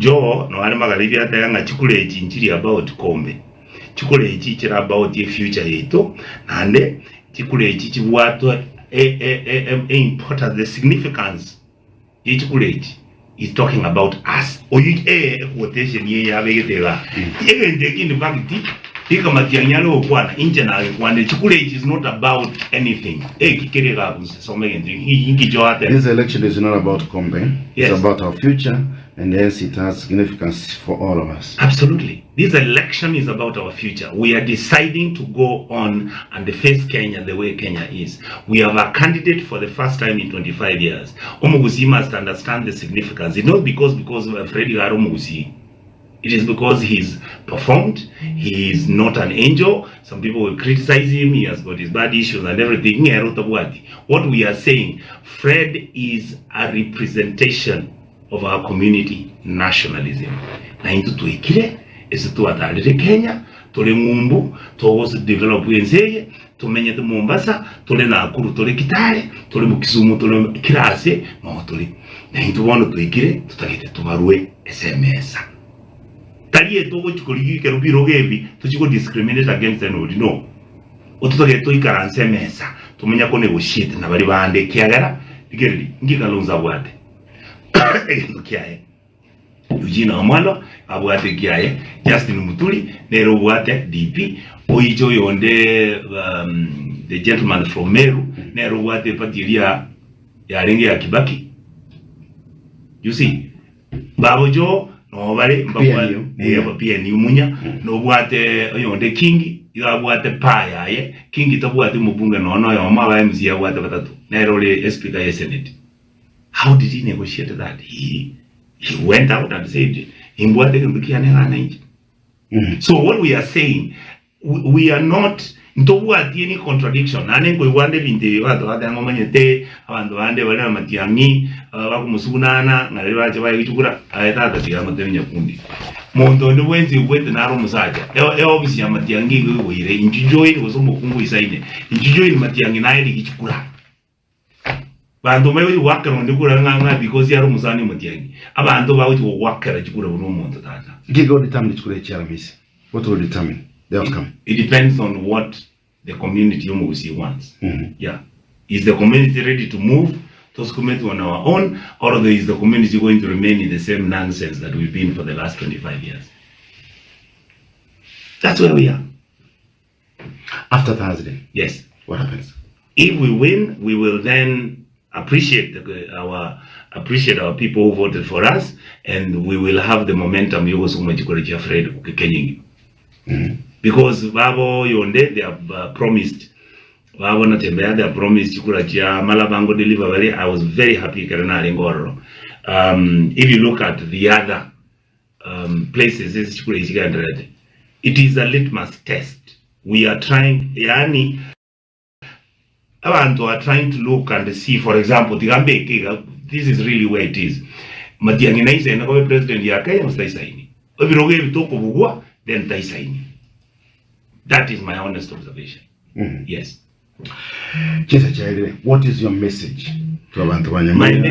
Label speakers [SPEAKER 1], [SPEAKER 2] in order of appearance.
[SPEAKER 1] Jo no wale magharibi hata yanga chikule chinchiri about kombe. Chikule chichira about the future yetu nande chikule chichibwato important the significance chikule is talking about us. Oyu quotation ye yabegetera. Even taking the fact tika Matiang'i okwana internal kwande chikule is not about anything. Kikerega somege ingi joate.
[SPEAKER 2] This election is not about Kombe.
[SPEAKER 1] Yes.
[SPEAKER 2] It's about our future, and yes, it has significance for all of us.
[SPEAKER 1] Absolutely. This election is about our future. We are deciding to go on and face Kenya the way Kenya is. We have a candidate for the first time in 25 years. Omugusi must understand the significance. It's not because of Freddy Omugusi. It is because he's performed. He is not an angel. Some people will criticize him. He has got his bad issues and everything. What we are saying, Fred is a representation of our community nationalism. Na into tuikire is to atalire Kenya, tole ngumbu, to develop wenzeye, tumenye tu Mombasa, tole Nakuru, tole Kitale, tole Kisumu, tole Kirase, no tole. Na into wano tuikire, tutagete tumarue SMS. Taliye to chikoli kerubiro gebi, tuchiko discriminate against anybody. No. Otutagete to ikara SMS. Tumenya ko negotiate na bari bande kiagara, digeri ngikalonza bwate. Kiaye Eugene Amwalo abwate kiaye Justin Mutuli nero bwate DP oijo yonde the gentleman from Meru nero bwate patiria ya ringi ya Kibaki. You see babojo no bale mbabwa pia ni umunya no bwate yonde Kingi ya bwate paya ye Kingi tabwate mubunge no yo maba MC ya bwate batatu nero le speaker ya Senate. How did he negotiate that? He went out and said, so what we are saying, we are not any contradiction. Matiang'i, Bantu mewe wakera ndikura nganga because yaro musani Matiang'i. Abantu bawe wakera chikura umuntu tata.
[SPEAKER 2] Gigo determine chikura charamisi. What will determine the outcome?
[SPEAKER 1] It depends on what the community wants. Yeah. Is the community ready to move those community on our own, or is the community going to remain in the same nonsense that we've been for the last 25 years? That's where we are.
[SPEAKER 2] After Thursday?
[SPEAKER 1] Yes.
[SPEAKER 2] What happens?
[SPEAKER 1] If we win, we will then appreciate our people who voted for us, and we will have the momentum because Babo Yonde, they have promised Babo Natembea, they have promised Malabango delivery. I was very happy. If you look at the other places, it is a litmus test. We are trying, Abantu are trying to look and see, for example, this is really where it is. Matiang'i na isa na kwa president ya Kenya mstaisaini. Obiroge bitoko bugwa then taisaini. That is my honest observation. Yes.
[SPEAKER 2] What is your message to abantu banyamira?